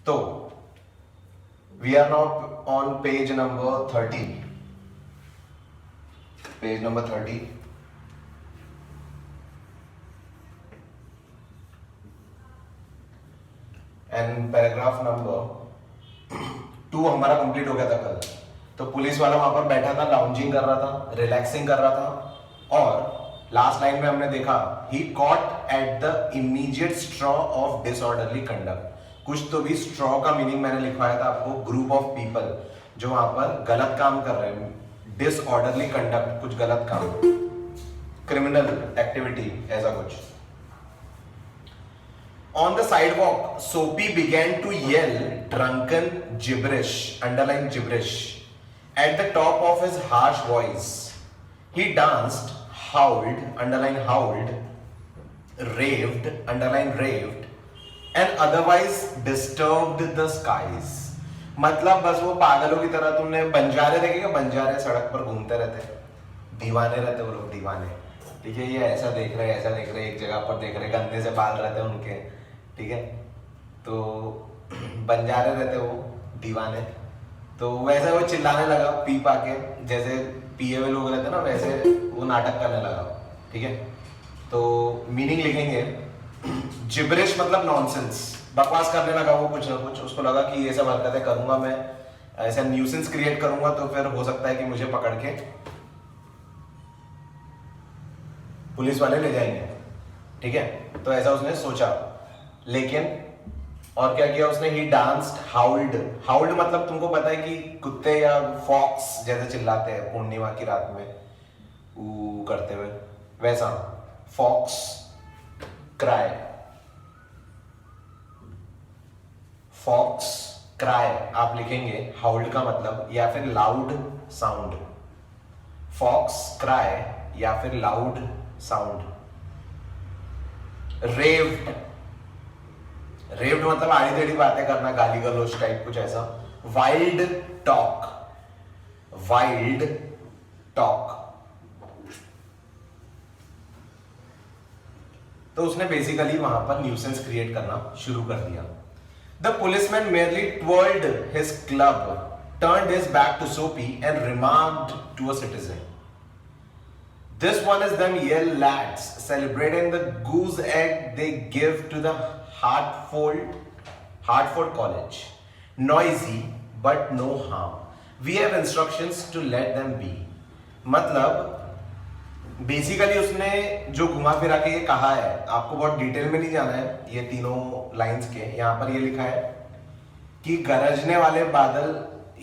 तो we are now on page number 30. Page number 30. And paragraph number 2 हमारा complete हो गया था कल. तो पुलिस वाला वहां पर बैठा था, लाउंजिंग कर रहा था, रिलैक्सिंग कर रहा था, और लास्ट लाइन में हमने देखा he caught at the immediate straw of disorderly conduct. कुछ तो भी स्ट्रॉ का मीनिंग मैंने लिखवाया था आपको, ग्रुप ऑफ पीपल जो वहां पर गलत काम कर रहे हैं. डिसऑर्डरली कंडक्ट, कुछ गलत काम, क्रिमिनल एक्टिविटी, ऐसा कुछ. On the sidewalk, Soapy began to yell drunken gibberish, underline gibberish, at the top of his harsh voice. He danced, howled, underline howled, raved, underline raved, and otherwise disturbed the skies. मतलब बस वो पागलों की तरह, तुमने बंजारे देखे क्या? बंजारे सड़क पर घूमते रहते, दीवाने रहते वो लोग, दीवाने. ठीक है, ये ऐसा देख रहे, ऐसा देख रहे, एक जगह पर देख रहे, गंदे से बाल रहते हैं उनके. ठीक है, तो बंजारे रहते वो, दीवाने. तो वैसे वो चिल्लाने लगा पी पा के, जैसे पिए हुए लोग रहते ना, वैसे वो नाटक करने लगा. ठीक है, तो मीनिंग लिखेंगे जिब्रिश मतलब नॉनसेंस, बकवास करने लगा वो कुछ ना कुछ. उसको लगा कि ये सब हरकतें करूंगा मैं, ऐसा न्यूसेंस क्रिएट करूंगा तो फिर हो सकता है कि मुझे पकड़ के पुलिस वाले ले जाएंगे. ठीक है, तो ऐसा उसने सोचा. लेकिन और क्या किया उसने? ही डांस्ड, हाउल्ड. हाउल्ड मतलब तुमको पता है कि कुत्ते या फॉक्स जैसे चिल्लाते हैं पूर्णिमा की रात में ऊ करते हुए, वैसा फॉक्स क्राई. फॉक्स क्राई आप लिखेंगे हाउल्ड का मतलब, या फिर लाउड साउंड. फॉक्स क्राई या फिर लाउड साउंड. रेव्ड, रेव्ड मतलब आड़ी टेढ़ी बातें करना, गाली गलौज टाइप कुछ ऐसा. Wild talk, wild talk. तो उसने बेसिकली वहां पर न्यूसेंस क्रिएट करना शुरू कर दिया. The policeman merely twirled his club, turned his back to Soapy and remarked to a citizen, "This one is them yell lads celebrating the goose egg they give to the Hartford College. Noisy but no harm. We have instructions to let them be." मतलब basically उसने जो घुमा फिरा के ये कहा है, आपको बहुत डिटेल में नहीं जाना है ये तीनों लाइंस के. यहां पर ये लिखा है कि गरजने वाले बादल,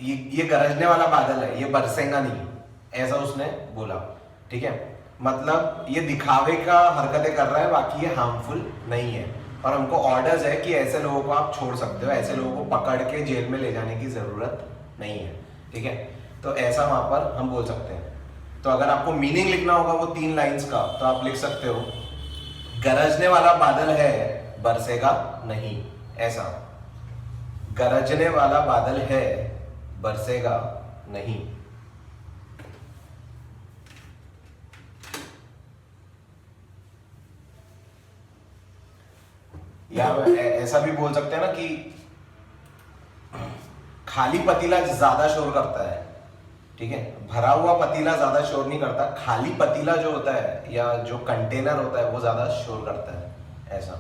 ये गरजने वाला बादल है, ये बरसेगा नहीं, ऐसा उसने बोला. ठीक है, मतलब ये दिखावे का हरकतें कर रहा है, बाकी ये हार्मफुल नहीं है. और हमको ऑर्डर्स है कि ऐसे लोगों को आप छोड़ सकते हो, ऐसे लोगों को पकड़ के जेल में ले जाने की जरूरत नहीं है. ठीक है, तो ऐसा वहां पर हम बोल सकते हैं. तो अगर आपको मीनिंग लिखना होगा वो 3 लाइंस का, तो आप लिख सकते हो गरजने वाला बादल है, बरसेगा नहीं, ऐसा. गरजने वाला बादल है, बरसेगा नहीं. या ऐसा भी बोल सकते हैं ना कि खाली पतीला ज्यादा शोर करता है. ठीक है, भरा हुआ पतीला ज्यादा शोर नहीं करता, खाली पतीला जो होता है या जो कंटेनर होता है वो ज्यादा शोर करता है, ऐसा.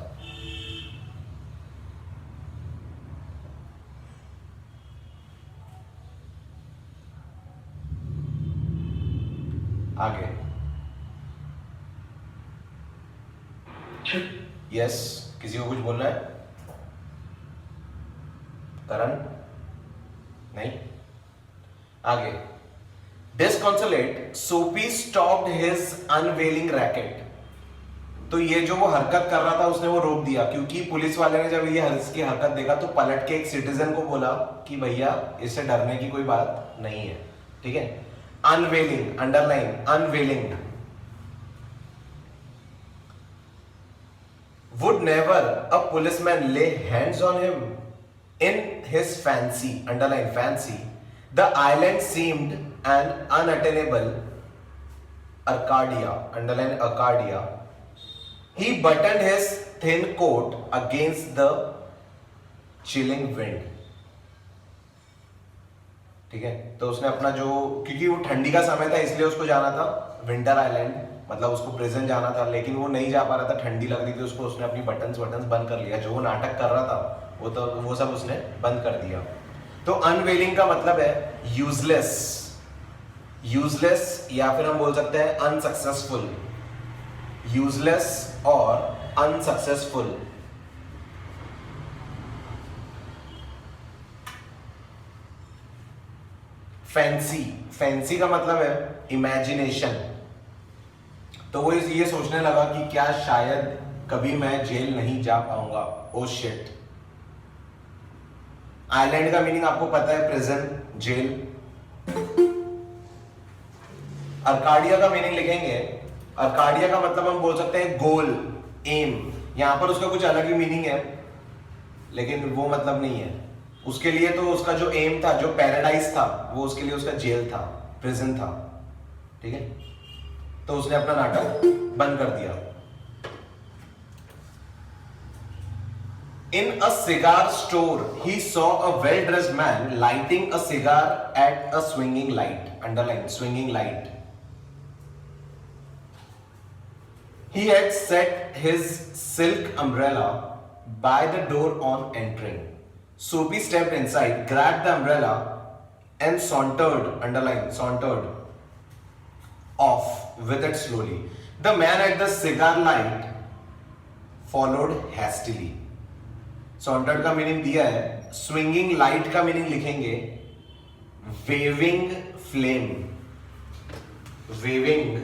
आगे यस, किसी को कुछ बोलना है? करण नहीं. आगे Disconsolate, Soapy stopped his unveiling racket. तो ये जो वो हरकत कर रहा था उसने वो रोक दिया, क्योंकि पुलिस वाले ने जब ये इसकी हरकत देखा तो पलट के एक सिटीजन को बोला कि भैया इससे डरने की कोई बात नहीं है. ठीक है, unveiling, underline unveiling. Would never a policeman lay hands on him in his fancy, underline fancy. The island seemed an unattainable Arcadia, underline Arcadia. He buttoned his thin coat against the chilling wind. ठीक है, तो उसने अपना जो, क्योंकि वो ठंडी का समय था इसलिए उसको जाना था विंटर आइलैंड, मतलब उसको प्रिजन जाना था, लेकिन वो नहीं जा पा रहा था, ठंडी लग रही थी उसको, उसने अपनी बटन्स बंद कर लिया, जो वो नाटक कर रहा था वो तो वो सब उसने बंद कर दिया। तो अनवेलिंग का मतलब है यूजलेस, यूजलेस या फिर हम बोल सकते हैं अनसक्सेसफुल, यूजलेस और अनसक्सेसफुल। फैंसी, फैंसी का मतलब है इमेजिनेशन। तो वो ये सोचने लगा कि क्या शायद कभी मैं जेल नहीं जा पाऊंगा। Oh shit. आइलैंड का मीनिंग आपको पता है, प्रिजन, जेल। अर्काडिया का मीनिंग लिखेंगे, अर्काडिया का मतलब हम बोल सकते हैं गोल, एम। यहां पर उसका कुछ अलग ही मीनिंग है, लेकिन वो मतलब नहीं है उसके लिए। तो उसका जो एम था, जो पैराडाइज था, वो उसके लिए उसका जेल था, प्रिजन था। ठीक है, तो उसने अपना नाटक बंद कर दिया। In a cigar store, he saw a well-dressed man lighting a cigar at a swinging light. Underline swinging light. He had set his silk umbrella by the door on entering. Soapy stepped inside, grabbed the umbrella, and sauntered, underline, sauntered off with it slowly. The man at the cigar light followed hastily. Sauntered का meaning दिया है, swinging light का meaning लिखेंगे waving flame, waving,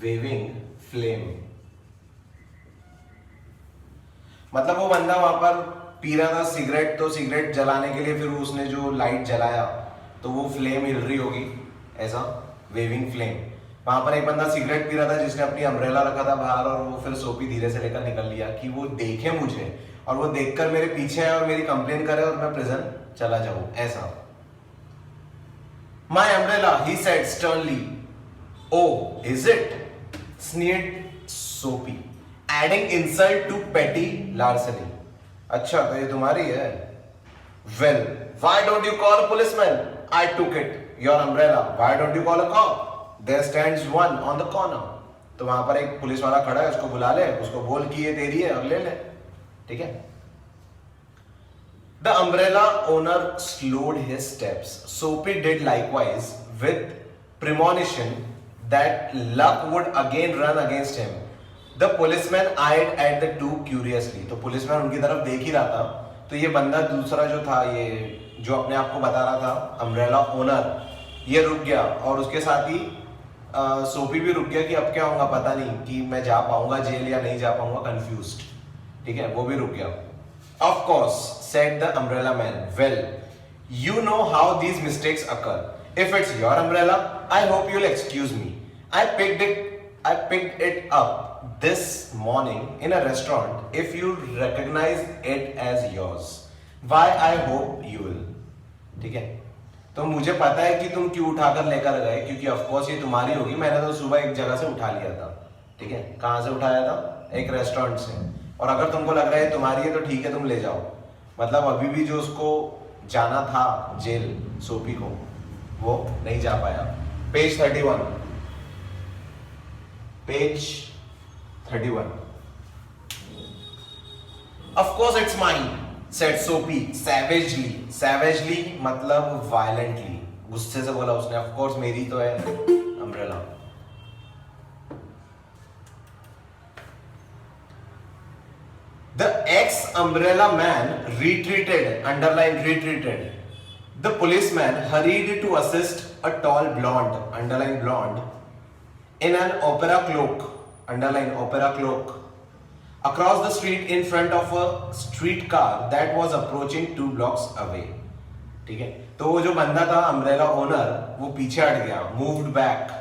waving flame. मतलब वो बंदा वहां पर पी रहा था सिगरेट, तो सिगरेट जलाने के लिए फिर उसने जो लाइट जलाया तो वो फ्लेम हिल रही होगी, ऐसा वेविंग फ्लेम। वहां पर एक बंदा सिगरेट पी रहा था जिसने अपनी अम्ब्रेला रखा था बाहर, और वो फिर सोपी धीरे से लेकर निकल लिया कि वो देखे मुझे और वो देखकर मेरे पीछे है और मेरी कंप्लेन करे और मैं प्रिजन चला जाऊं, ऐसा। My umbrella, he said sternly. Oh is it, sneered Soapy, adding insult to पेटी लार्सनी। अच्छा तो ये तुम्हारी है। Well why don't you call a policeman, I took it, your umbrella, why don't you call a cop, There stands one on the corner. तो वहां पर एक पुलिस वाला खड़ा है, उसको बुला ले, उसको बोल कि ये तेरी है और ले ले। ठीक है। The umbrella owner slowed his steps. Soapy did likewise with premonition that luck would again run against him. The policeman eyed at the two curiously. तो पुलिसमैन उनकी तरफ देख ही रहा था। तो ये बंदा दूसरा जो था, ये जो अपने आप को बता रहा था अम्ब्रेला ओनर, ये रुक गया और उसके साथ ही सोपी भी रुक गया कि अब क्या होगा पता नहीं, कि मैं जा पाऊंगा जेल या नहीं जा पाऊंगा, कंफ्यूज्ड। ठीक है, वो भी रुक गया। Of course, said the umbrella man. Well, you know how these mistakes occur. If it's your umbrella, I hope you'll excuse me. I picked it up this morning in a restaurant. If you recognize it as yours, why I hope you will. ठीक है, तो मुझे पता है कि तुम क्यों उठाकर लेकर गए, क्योंकि ऑफ कोर्स ये तुम्हारी होगी, मैंने तो सुबह एक जगह से उठा लिया था। ठीक है, कहां से उठाया था, एक रेस्टोरेंट से, और अगर तुमको लग रहा है तुम्हारी है तो ठीक है तुम ले जाओ। मतलब अभी भी जो उसको जाना था जेल, सोपी को, वो नहीं जा पाया। Page 31, page 31। Of course it's mine, said Soapy savagely. Savagely मतलब violently, गुस्से से बोला उसने। Of course मेरी तो है umbrella. The ex-umbrella man retreated, underline retreated. The policeman hurried to assist a tall blonde, underline blonde, in an opera cloak, underline opera cloak, across the street in front of a streetcar that was approaching 2 blocks away. ठीक है, तो वो जो बंदा था umbrella owner, वो पीछे हट गया, मूव्ड बैक।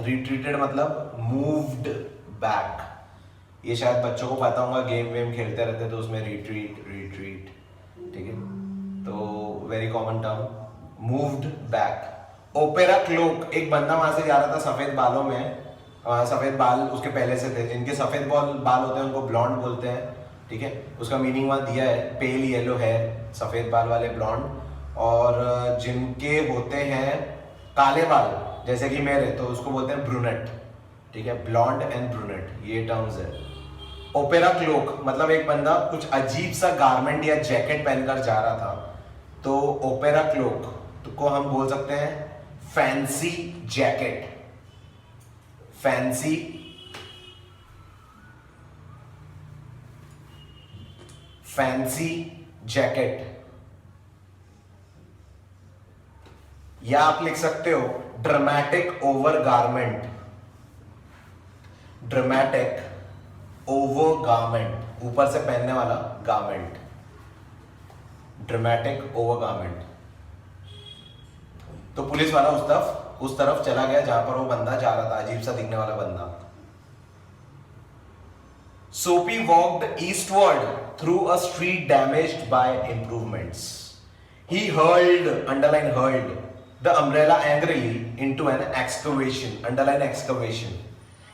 रिट्रीटेड मतलब मूव्ड बैक। ये शायद बच्चों को पता होगा, गेम वेम खेलते रहते तो उसमें रिट्रीट रिट्रीट। ठीक है, तो very common term, moved back. Opera cloak, एक बंदा वहां से जा रहा था सफेद बालों में, सफेद बाल उसके पहले से थे, जिनके सफेद बाल होते हैं उनको ब्लॉन्ड बोलते हैं, ठीक है, उसका मीनिंग वहाँ दिया है, पेल येलो हेयर, सफ़ेद बाल वाले ब्लॉन्ड, और जिनके होते हैं काले बाल जैसे कि मेरे, तो उसको बोलते हैं ब्रूनेट। ठीक है, ब्लॉन्ड एंड ब्रूनेट, ये टर्म्स है। ओपेरा क्लोक मतलब एक बंदा कुछ अजीब सा गारमेंट या जैकेट पहनकर जा रहा था, तो ओपेरा क्लोक तो को हम बोल सकते हैं fancy jacket, fancy fancy jacket. या आप लिख सकते हो dramatic over garment, dramatic over garment, ऊपर से पहनने वाला गारमेंट, ड्रामेटिक ओवर गारमेंट। तो पुलिस वाला उस तरफ चला गया जहां पर वो बंदा जा रहा था, अजीब सा दिखने वाला बंदा। Soapy walked eastward through a street damaged by improvements. He hurled, underline hurled, the umbrella angrily into an excavation, underline excavation.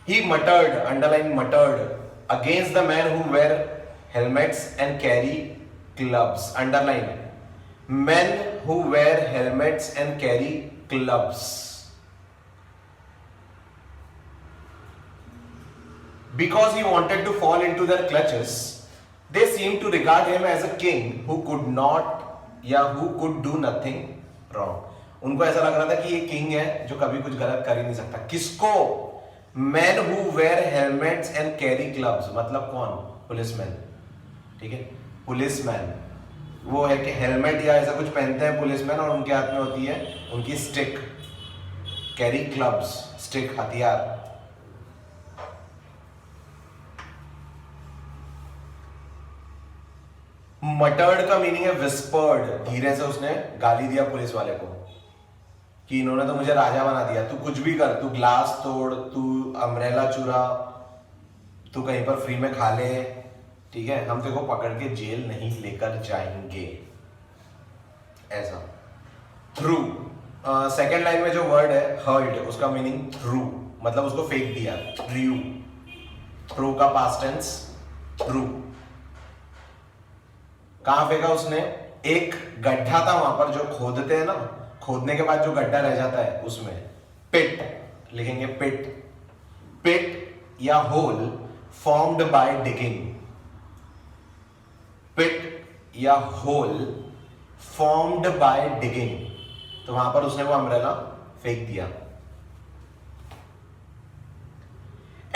He muttered, underline muttered, against the men who wear helmets and carry clubs, underline men who wear helmets and carry clubs. Because he wanted to fall into their clutches, they seemed to regard him as a king who could not या who could do nothing wrong. उनको ऐसा लग रहा था कि ये king है जो कभी कुछ गलत कर ही नहीं सकता। किसको? Men who wear helmets and carry clubs, मतलब कौन? पुलिसमैन। ठीक है, पुलिसमैन वो है कि हेलमेट या ऐसा कुछ पहनते हैं पुलिसमैन, और उनके हाथ में होती है उनकी स्टिक, कैरी क्लब्स, स्टिक, हथियार। मटर्ड का मीनिंग है विस्पर्ड, धीरे से उसने गाली दिया पुलिस वाले को कि इन्होंने तो मुझे राजा बना दिया, तू कुछ भी कर, तू ग्लास तोड़, तू अम्ब्रेला चुरा, तू कहीं पर फ्री में खा ले, ठीक है, हम तेरे को पकड़ के जेल नहीं लेकर जाएंगे, ऐसा। थ्रू, सेकेंड लाइन में जो वर्ड है हर्ल्ड, उसका मीनिंग थ्रू, मतलब उसको फेंक दिया, थ्रू, थ्रू का पास्ट टेंस थ्रू। कहां फेंका उसने? एक गड्ढा था वहां पर जो खोदते हैं ना, खोदने के बाद जो गड्ढा रह जाता है उसमें, पिट लिखेंगे, पिट, पिट या होल फॉर्म्ड बाय डिगिंग, पिट या होल फॉर्म्ड बाय डिगिंग, तो वहां पर उसने वो अम्ब्रेला फेंक दिया।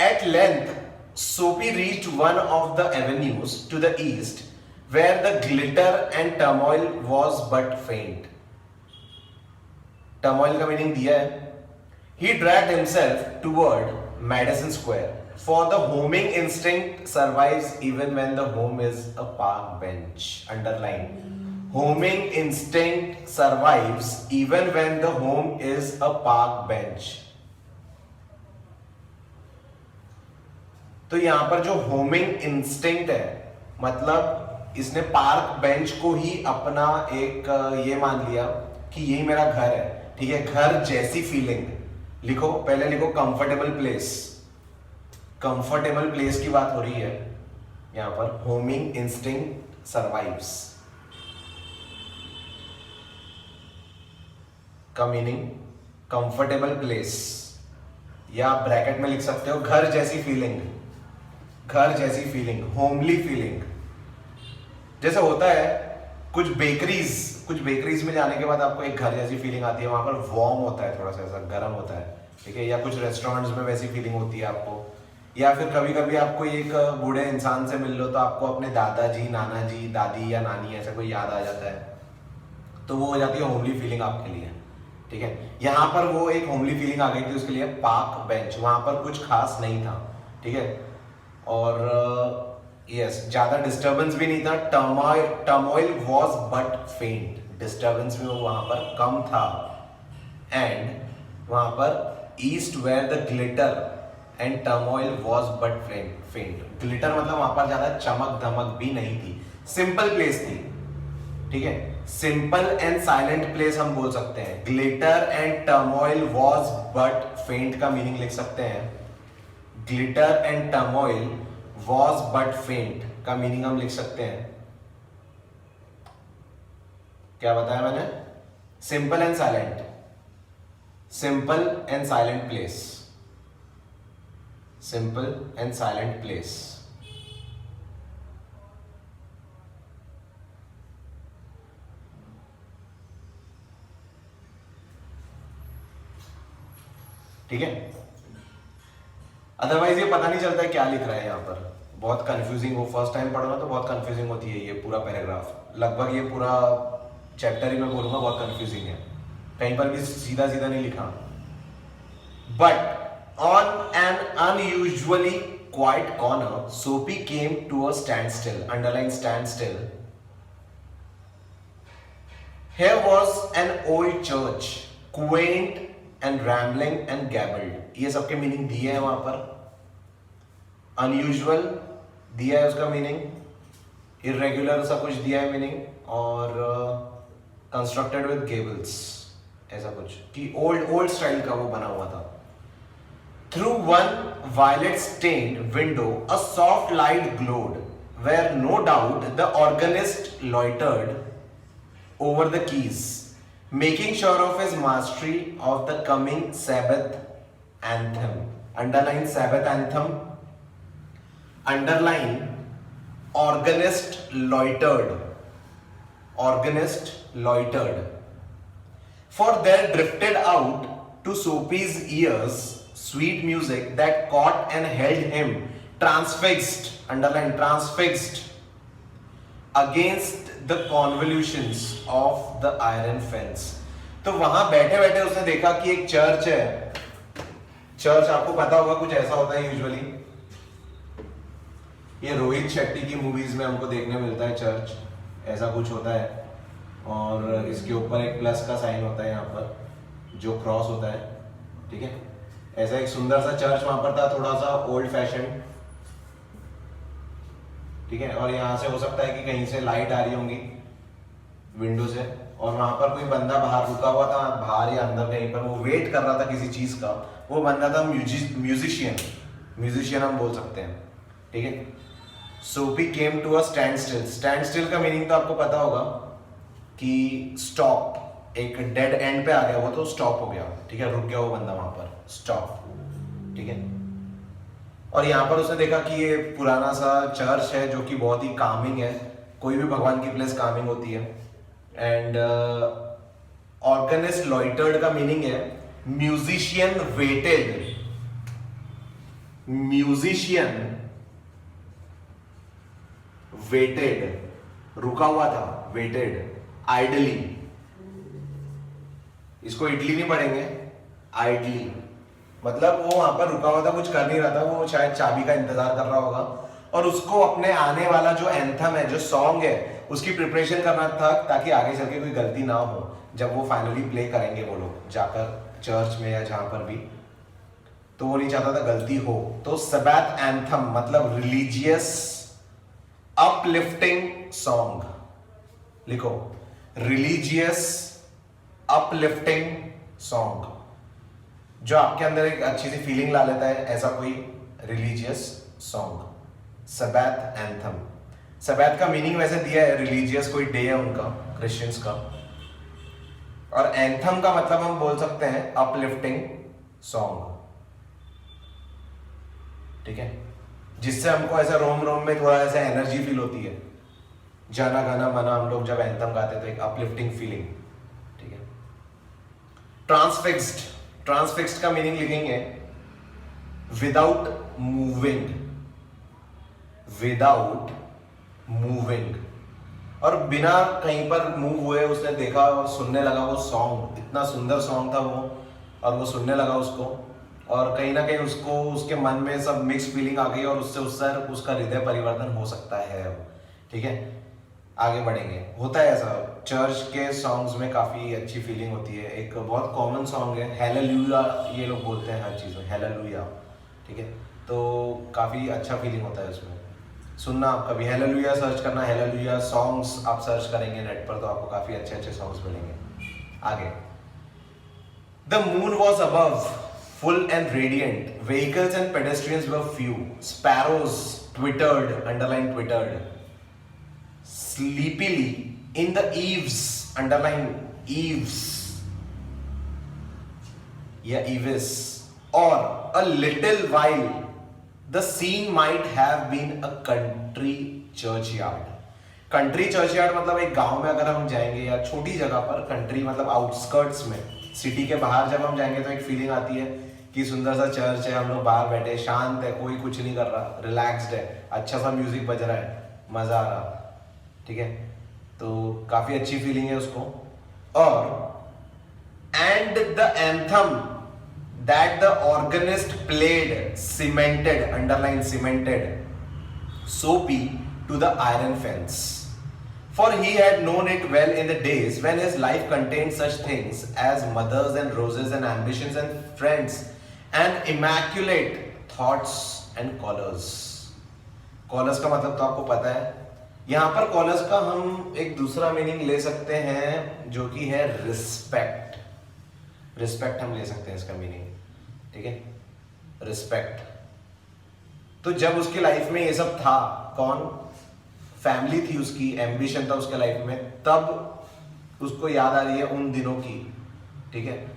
At length Soapy reached one of the avenues to the east where the glitter and turmoil was but faint. Turmoil का meaning दिया है। He dragged himself toward Madison Square, for the homing instinct survives even when the home is a park bench. Underline. Homing instinct survives even when the home is a park bench. तो यहां पर जो homing instinct है, मतलब इसने park bench को ही अपना एक ये मान लिया कि यही मेरा घर है। ठीक है, घर जैसी फीलिंग लिखो, पहले लिखो कंफर्टेबल प्लेस, कंफर्टेबल प्लेस की बात हो रही है यहां पर। होमिंग इंस्टिंक्ट सर्वाइव्स का मीनिंग कंफर्टेबल प्लेस, या ब्रैकेट में लिख सकते हो घर जैसी फीलिंग, घर जैसी फीलिंग, होमली फीलिंग। जैसे होता है कुछ बेकरीज में जाने के बाद आपको एक घर जैसी फीलिंग आती है, वहां पर वार्म होता है, थोड़ा सा ऐसा गर्म होता है, ठीक है, या कुछ रेस्टोरेंट्स में वैसी फीलिंग होती है आपको, या फिर कभी कभी आपको एक बूढ़े इंसान से मिल लो तो आपको अपने दादाजी, नाना जी, दादी या नानी ऐसा कोई याद आ जाता है, तो वो हो जाती है होमली फीलिंग आपके लिए। ठीक है, यहाँ पर वो एक होमली फीलिंग आ गई थी उसके लिए, पार्क बेंच, वहां पर कुछ खास नहीं था। ठीक है, और यस, ज्यादा डिस्टर्बेंस भी नहीं था। Turmoil was but faint, disturbance भी वहां पर कम था। एंड वहां पर east where the glitter and turmoil was but faint, glitter मतलब वहां पर ज्यादा चमक धमक भी नहीं थी, सिंपल प्लेस थी। ठीक है, सिंपल एंड साइलेंट प्लेस हम बोल सकते हैं। Glitter and turmoil was but फेंट का मीनिंग लिख सकते हैं, glitter and turmoil was but फेंट का मीनिंग हम लिख सकते हैं, क्या बताया मैंने? Simple and silent, simple and silent place, simple and silent place. ठीक है, अदरवाइज ये पता नहीं चलता है क्या लिख रहा है यहाँ पर, बहुत कंफ्यूजिंग हो, फर्स्ट टाइम पढ़ रहा तो बहुत कंफ्यूजिंग होती है ये पूरा पैराग्राफ, लगभग ये पूरा चैप्टर ही मैं बोलूंगा बहुत कंफ्यूजिंग है, कहीं पर भी सीधा सीधा नहीं लिखा। But on an unusually quiet corner Soapy came to a standstill, underline standstill. Here was an old church, quaint and rambling and gabbled. ये सबके मीनिंग दिए हैं वहां पर। अनयूजुअल दिया है उसका मीनिंग, इरेगुलर सा कुछ दिया है मीनिंग, और कंस्ट्रक्टेड विद गेबल्स ऐसा कुछ, कि ओल्ड स्टाइल का वो बना हुआ था। Through one violet stained window a soft light glowed, where no doubt the organist loitered over the keys, making sure of his mastery of the coming Sabbath anthem. Underline Sabbath anthem. Underline organist loitered. Organist loitered. For there drifted out to Sophie's ears sweet music that caught and held him transfixed. Underline transfixed against the convolutions of the iron fence. तो वहां बैठे बैठे उसने देखा कि एक church है, church आपको पता होगा कुछ ऐसा होता है यूजुअली, ये रोहित शेट्टी की मूवीज में हमको देखने मिलता है, चर्च ऐसा कुछ होता है, और इसके ऊपर एक प्लस का साइन होता है यहाँ पर जो क्रॉस होता है, ठीक है। ऐसा एक सुंदर सा चर्च वहां पर था, थोड़ा सा ओल्ड फैशन, ठीक है, और यहाँ से हो सकता है कि कहीं से लाइट आ रही होंगी विंडो से, और वहां पर कोई बंदा बाहर रुका हुआ था, बाहर या अंदर कहीं पर, वो वेट कर रहा था किसी चीज का, वो बंदा था म्यूजिशियन हम बोल सकते हैं, ठीक है। Soapy came to a standstill, standstill का मीनिंग तो आपको पता होगा कि स्टॉप, एक डेड एंड पे आ गया वो तो स्टॉप हो गया, ठीक है, रुक गया वो बंदा वहां पर, स्टॉप, ठीक है। और यहाँ पर उसने देखा कि ये पुराना सा चर्च है जो कि बहुत ही कामिंग है, कोई भी भगवान की प्लेस कामिंग होती है, एंड ऑर्गेनिस्ट लॉइटर्ड का मीनिंग है म्यूजिशियन वेटेड, म्यूजिशियन वेटेड, रुका हुआ था, वेटेड, आइडली, इसको इडली नहीं पढ़ेंगे, आइडली, मतलब वो वहां पर रुका हुआ था, कुछ कर नहीं रहा था, वो शायद चाबी का इंतजार कर रहा होगा, और उसको अपने आने वाला जो एंथम है, जो सॉन्ग है, उसकी प्रिपरेशन करना था ताकि आगे चल के कोई गलती ना हो जब वो फाइनली प्ले करेंगे वो लोग जाकर चर्च में या जहां पर भी, तो वो नहीं चाहता था गलती हो। तो सबैथ एंथम मतलब रिलीजियस अपलिफ्टिंग सॉन्ग, लिखो रिलीजियस अपलिफ्टिंग सॉन्ग, जो आपके अंदर एक अच्छी सी फीलिंग ला लेता है, ऐसा कोई religious song, Sabaith anthem. Sabaith का मीनिंग वैसे दिया है रिलीजियस, कोई डे है उनका, क्रिश्चियंस का, और एंथम का मतलब हम बोल सकते हैं अपलिफ्टिंग सॉन्ग, ठीक है, जिससे हमको ऐसा रोम रोम में थोड़ा ऐसा एनर्जी फील होती है, जाना गाना मना हम लोग जब एंथम गाते हैं तो एक अपलिफ्टिंग फीलिंग, ठीक है। ट्रांसफिक्स्ड, ट्रांसफिक्स्ड का मीनिंग लिखेंगे विदाउट मूविंग, विदाउट मूविंग, और बिना कहीं पर मूव हुए उसने देखा और सुनने लगा वो सॉन्ग, इतना सुंदर सॉन्ग था वो, और वो सुनने लगा उसको, और कहीं ना कहीं उसको उसके मन में सब मिक्स फीलिंग आ गई, और उससे उसका हृदय परिवर्तन हो सकता है, ठीक है। आगे बढ़ेंगे, होता है ऐसा, चर्च के सॉन्ग्स में काफी अच्छी फीलिंग होती है। एक बहुत कॉमन सॉन्ग है हालेलुया, ये लोग बोलते हैं हर चीज में हालेलुया, ठीक है, तो काफी अच्छा फीलिंग होता है उसमें। सुनना आप कभी, हालेलुया सर्च करना, हालेलुया सॉन्ग्स आप सर्च करेंगे नेट पर तो आपको काफी अच्छे अच्छे सॉन्ग्स मिलेंगे। आगे, the moon was above full and radiant. Vehicles and pedestrians were few. Sparrows twittered, underline twittered, sleepily in the eaves, underline eaves, yeah, eaves. Or a little while, the scene might have been a country churchyard. Country churchyard मतलब एक गांव में अगर हम जाएंगे या छोटी जगह पर, कंट्री मतलब आउटस्कर्ट्स में, सिटी के बाहर जब हम जाएंगे तो एक फीलिंग आती है कि सुंदर सा चर्च है, हम लोग बाहर बैठे, शांत है, कोई कुछ नहीं कर रहा, रिलैक्स्ड है, अच्छा सा म्यूजिक बज रहा है, मजा आ रहा, ठीक है, तो काफी अच्छी फीलिंग है उसको. और and the anthem that the organist played cemented, underline cemented, Soapy to the iron fence. For he had known it well in the days when his life contained such things as mothers and roses and ambitions and friends and immaculate thoughts and collars. Collars का मतलब तो आपको पता है. यहाँ पर collars का हम एक दूसरा मीनिंग ले सकते हैं जो कि है रिस्पेक्ट. रिस्पेक्ट हम ले सकते हैं इसका मीनिंग, ठीक है, रिस्पेक्ट. तो जब उसकी लाइफ में ये सब था, कौन, फैमिली थी उसकी, एम्बिशन था उसके लाइफ में, तब उसको याद आ रही है उन दिनों की, ठीक है.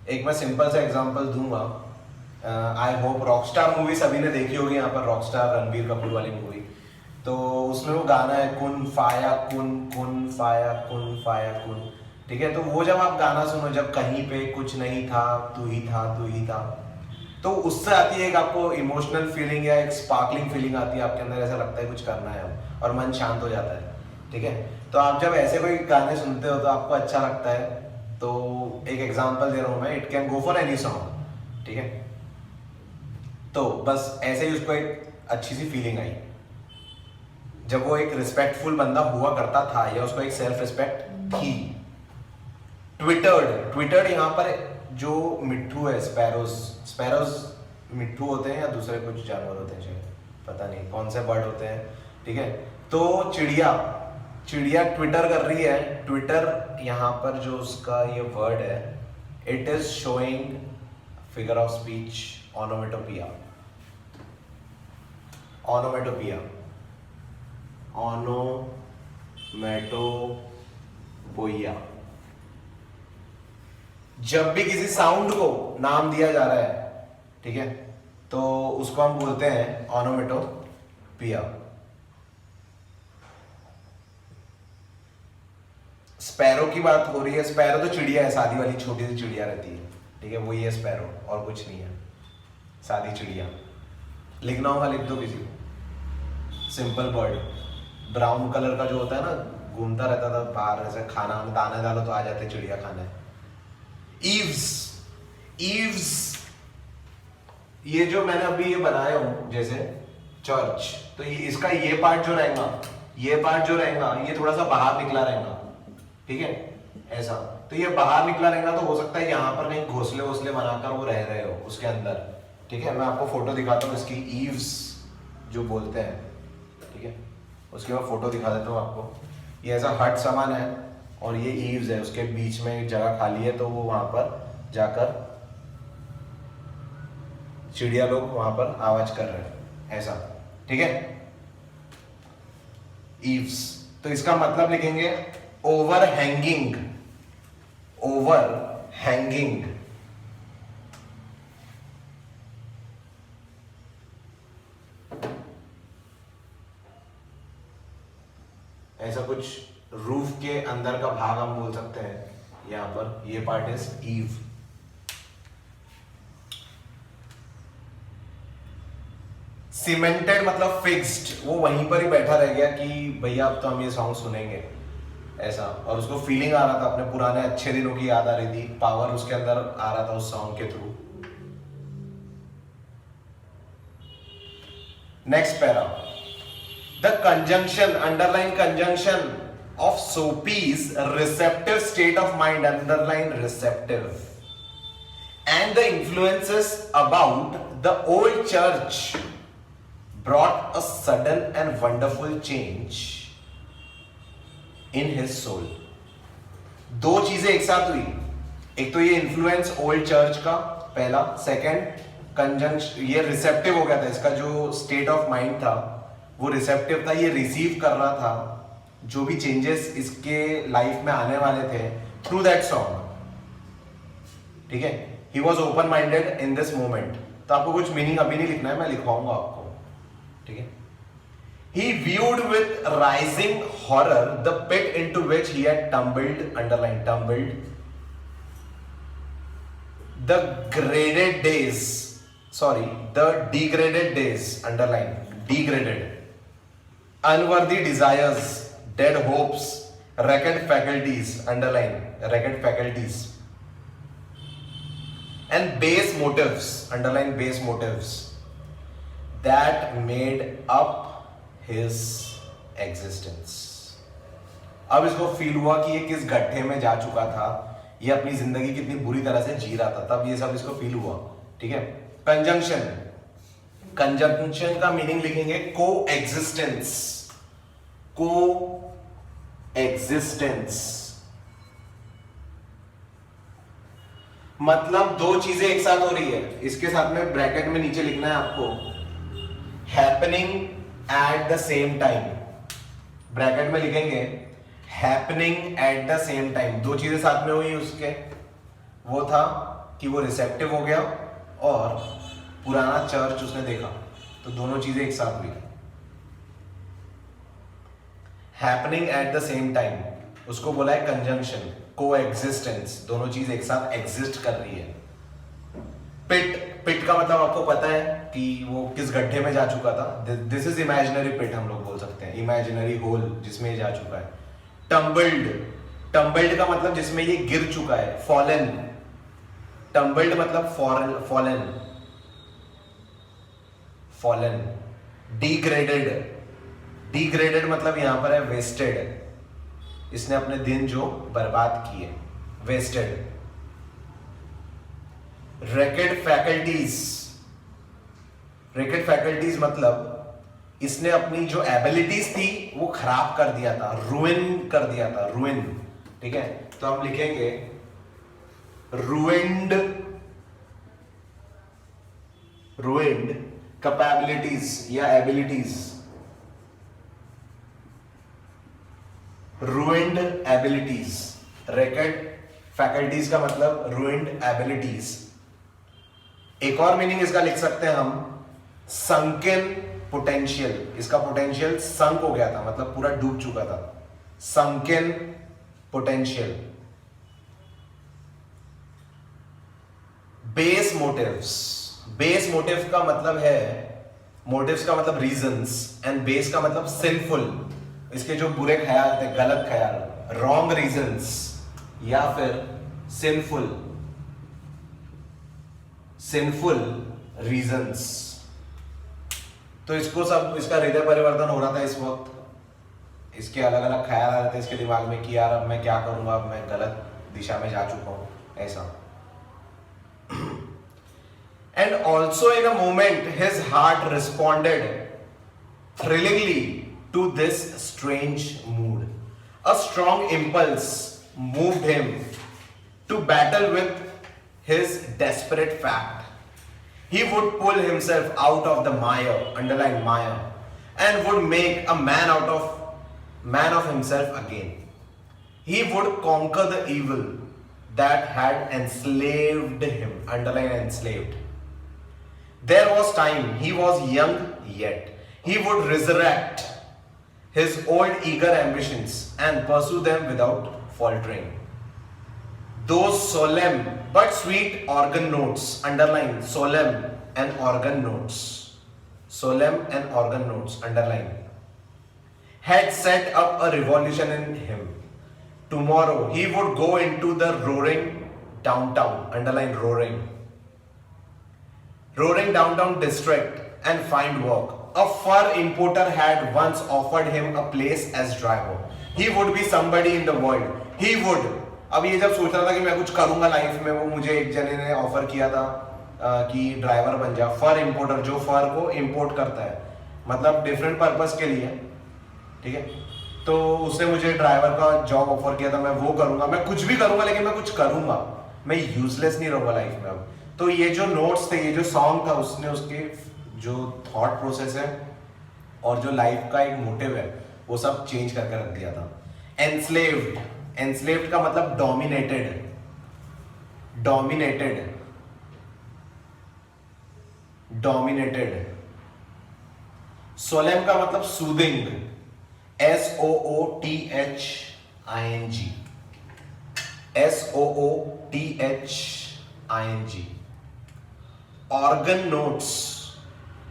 एक मैं सिंपल सा एग्जांपल दूंगा. आई होप रॉकस्टार मूवी सभी ने देखी होगी, यहाँ पर रॉकस्टार रणबीर कपूर वाली मूवी. तो उसमें वो गाना है कुन फाया कुन, कुन फाया कुन, फाया कुन, ठीक है. तो वो जब आप गाना सुनो, जब कहीं पे कुछ नहीं था, तू ही था, तू ही था, तो उससे आती है एक आपको इमोशनल फीलिंग या एक स्पार्कलिंग फीलिंग आती है आपके अंदर, ऐसा लगता है कुछ करना है अब, और मन शांत हो जाता है, ठीक है. तो आप जब ऐसे कोई गाने सुनते हो तो आपको अच्छा लगता है. तो एक एग्जांपल दे रहा हूं मैं, it can go for any song, ठीक है. तो बस ऐसे ही उसको एक अच्छी सी फीलिंग आई जब वो एक रिस्पेक्टफुल बंदा हुआ करता था, या उसको एक सेल्फ रिस्पेक्ट थी. ट्विटर्ड, ट्विटर्ड यहाँ पर जो मिट्ठू है, स्पैरोज, स्पैरोज मिट्ठू होते हैं या दूसरे कुछ जानवर होते हैं, शायद पता नहीं कौन से बर्ड होते हैं, ठीक है. तो चिड़िया, चिड़िया ट्विटर कर रही है. ट्विटर यहाँ पर जो उसका ये वर्ड है, it is showing figure of speech onomatopoeia. Onomatopoeia, onomatopoeia. जब भी किसी साउंड को नाम दिया जा रहा है, ठीक है, तो उसको हम बोलते हैं ऑनोमेटोपिया. स्पैरो की बात हो रही है. स्पैरो तो चिड़िया है, सादी वाली छोटी सी चिड़िया रहती है, ठीक है, वही है स्पैरो, और कुछ नहीं है, सादी चिड़िया. लिखना होगा लिख दो किसी को. सिंपल बर्ड, ब्राउन कलर का जो होता है ना, घूमता रहता था बाहर, ऐसे खाना दाना डालो तो आ जाते चिड़िया खाने. ईव्स, ईव्स, ये जो मैंने अभी ये बनाया हूं जैसे चर्च, तो ये इसका ये पार्ट जो रहेगा, ये पार्ट जो रहेगा, ये थोड़ा सा बाहर निकला रहेगा, ठीक है, ऐसा. तो ये बाहर निकला रहेगा, तो हो सकता है यहाँ पर कहीं घोंसले वोसले बनाकर वो रह रहे हो उसके अंदर, ठीक है. मैं आपको फोटो दिखाता हूँ इसकी, ईव्स जो बोलते हैं, ठीक है, उसकी मैं फोटो दिखा देता हूँ आपको. ये ऐसा हट सामान है और ये ईव्स है, उसके बीच में एक जगह खाली है, तो वो वहां पर जाकर चिड़िया लोग वहां पर आवाज कर रहे हैं, ऐसा, ठीक है. ईव्स, तो इसका मतलब लिखेंगे ओवर हैंगिंग, ओवर हैंगिंग. ऐसा कुछ रूफ के अंदर का भाग हम बोल सकते हैं. यहां पर ये पार्ट इज ईव. सीमेंटेड मतलब फिक्स्ड, वो वहीं पर ही बैठा रह गया कि भैया अब तो हम ये सॉन्ग सुनेंगे, ऐसा. और उसको फीलिंग आ रहा था, अपने पुराने अच्छे दिनों की याद आ रही थी, पावर उसके अंदर आ रहा था उस सॉन्ग के through. Next para, the conjunction, underline conjunction of Soapy's receptive state of mind, underline receptive, and the influences about the old church brought a sudden and wonderful change in his soul. दो चीजें एक साथ हुई, एक तो ये influence old church का, पहला। सेकंड, कंजंक्शन, ये रिसेप्टिव हो गया था, इसका जो स्टेट ऑफ माइंड था वो रिसेप्टिव था, ये रिसीव कर रहा था जो भी चेंजेस इसके लाइफ में आने वाले थे थ्रू दैट सॉन्ग। ठीक है, he was open minded in this moment. तो आपको कुछ मीनिंग अभी नहीं लिखना है, मैं लिखवाऊंगा आपको। ठीक है, he viewed with rising horror the pit into which he had tumbled, underline tumbled, the degraded days, underline degraded, unworthy desires, dead hopes, wrecked faculties, underline wrecked faculties, and base motives, underline base motives, that made up his existence. अब इसको feel हुआ कि ये किस गड्ढे में जा चुका था, ये अपनी जिंदगी कितनी बुरी तरह से जी रहा था, तब ये सब इसको फील हुआ। ठीक है, कंजंक्शन, कंजंक्शन का मीनिंग लिखेंगे को एग्जिस्टेंस, को एग्जिस्टेंस मतलब दो चीजें एक साथ हो रही है। इसके साथ में ब्रैकेट में नीचे लिखना है आपको, happening at the same time, bracket में लिखेंगे happening at the same time. दो चीजें साथ में हुई उसके, वो था कि वो रिसेप्टिव हो गया और पुराना चर्च उसने देखा, तो दोनों चीजें एक साथ हुई। Happening at the same time, उसको बोला है कंजंक्शन, को एग्जिस्टेंस, दोनों चीज एक साथ एग्जिस्ट कर रही है। पिट, पिट का मतलब आपको पता है कि वो किस गड्ढे में जा चुका था, दिस इज इमेजिनरी पिट हम लोग बोल सकते हैं, इमेजिनरी होल जिसमें ये जा चुका है। टम्बल्ड, टम्बल्ड का मतलब जिसमें ये गिर चुका है। फॉलन, टम्बल्ड मतलब फॉलन, फॉलन। डिग्रेडेड, डिग्रेडेड मतलब यहां पर है वेस्टेड, इसने अपने दिन जो बर्बाद किए, वेस्टेड। रैकेड फैकल्टीज, रैकेड फैकल्टीज मतलब इसने अपनी जो एबिलिटीज थी वो खराब कर दिया था, रुइन कर दिया था, रुइन। ठीक है, तो हम लिखेंगे रुइंड, रुइंड कैपेबिलिटीज या एबिलिटीज, रुइंड एबिलिटीज। रैकेड फैकल्टीज का मतलब रुइंड एबिलिटीज। एक और मीनिंग इसका लिख सकते हैं हम, संकेन पोटेंशियल, इसका पोटेंशियल संक हो गया था, मतलब पूरा डूब चुका था, sunken potential. Base motives, base motive का मतलब है, मोटिव्स का मतलब रीजंस, एंड बेस का मतलब सिंफुल, इसके जो बुरे ख्याल थे, गलत ख्याल, रॉन्ग रीजंस या फिर सिंफुल, सिंफुल रीजंस। तो इसको सब, इसका हृदय परिवर्तन हो रहा था इस वक्त, इसके अलग अलग ख्याल आ रहे थे इसके दिमाग में कि यार अब मैं क्या करूंगा, अब मैं गलत दिशा में जा चुका हूं, ऐसा। And also in a moment his heart responded thrillingly to this strange mood. A strong impulse moved him to battle with his desperate fact. He would pull himself out of the mire, underline mire, and would make a man of himself again. He would conquer the evil that had enslaved him, underline enslaved. There was time, he was young yet. He would resurrect his old eager ambitions and pursue them without faltering. Those solemn but sweet organ notes, underline solemn and organ notes, solemn and organ notes, underline, had set up a revolution in him. Tomorrow he would go into the roaring downtown, underline roaring, roaring downtown district and find work. A fur importer had once offered him a place as driver. He would be somebody in the world. He would. अब ये जब सोच रहा था कि मैं कुछ करूंगा लाइफ में, वो मुझे एक जने ने ऑफर किया था कि ड्राइवर बन जा। फर इंपोर्टर, जो फर को इंपोर्ट करता है, मतलब डिफरेंट पर्पस के लिए, ठीक है। तो उसने मुझे ड्राइवर का जॉब ऑफर किया था, मैं वो करूंगा, मैं कुछ भी करूंगा, लेकिन मैं कुछ करूंगा, मैं यूजलेस नहीं रहूंगा लाइफ में अब। तो ये जो नोट्स थे, ये जो सॉन्ग था, उसने उसके जो थॉट प्रोसेस है और जो लाइफ का एक मोटिव है वो सब चेंज करके रख दिया था। एनस्लेव्ड, एनस्लेव्ड का मतलब डोमिनेटेड, डोमिनेटेड, डोमिनेटेड। सोलेम का मतलब soothing, SOOTHING, SOOTHING। Organ notes,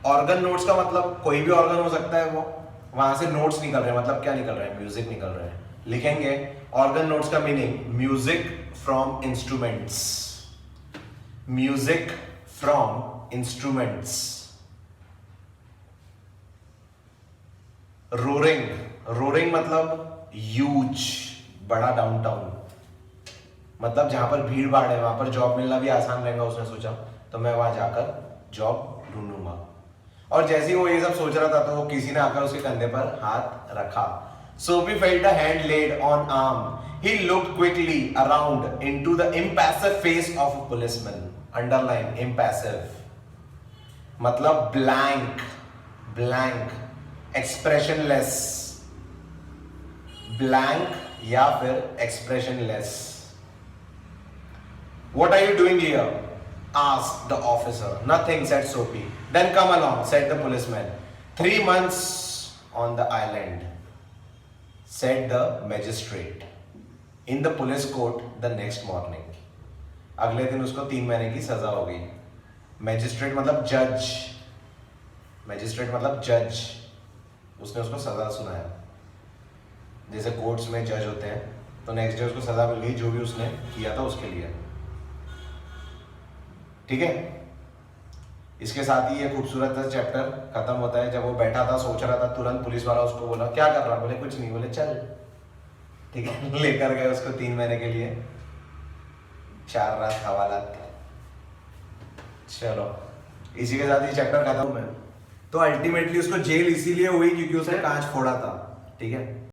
organ notes का मतलब कोई भी ऑर्गन हो सकता है, वो वहां से नोट्स निकल रहे हैं, मतलब क्या निकल रहा है, म्यूजिक निकल रहा है। लिखेंगे ऑर्गन नोट्स का meaning music from instruments, music from instruments. Roaring, roaring मतलब ह्यूज, बड़ा डाउनटाउन, मतलब जहां पर भीड़ भाड़ है वहां पर जॉब मिलना भी आसान रहेगा। उसने सोचा तो मैं वहां जाकर जॉब ढूंढूंगा। और जैसे ही वो ये सब सोच रहा था तो किसी ने आकर उसके कंधे पर हाथ रखा। Sophie felt a hand laid on arm. He looked quickly around into the impassive face of a policeman. Underline impassive, मतलब blank, blank, expressionless, blank या फिर expressionless. What are you doing here? Asked the officer. Nothing, said Sophie. Then come along, said the policeman. 3 months on the island, said the magistrate in the police court the next morning. अगले दिन उसको 3 महीने की सजा हो गई। Magistrate मतलब जज, मैजिस्ट्रेट मतलब जज, उसने उसको सजा सुनाया। जैसे कोर्ट्स में जज होते हैं, तो नेक्स्ट डे उसको सजा मिल गई जो भी उसने किया था उसके लिए। ठीक है, इसके साथ ही ये खूबसूरत सा चैप्टर खत्म होता है। जब वो बैठा था सोच रहा था, तुरंत पुलिस वाला उसको बोला क्या कर रहा, बोले कुछ नहीं, बोले चल। ठीक है, लेकर गए उसको 3 महीने के लिए, 4 रात हवालात। चलो, इसी के साथ ही चैप्टर खत्म है। तो अल्टीमेटली उसको जेल इसीलिए हुई क्योंकि उसने कांच फोड़ा था। ठीक है।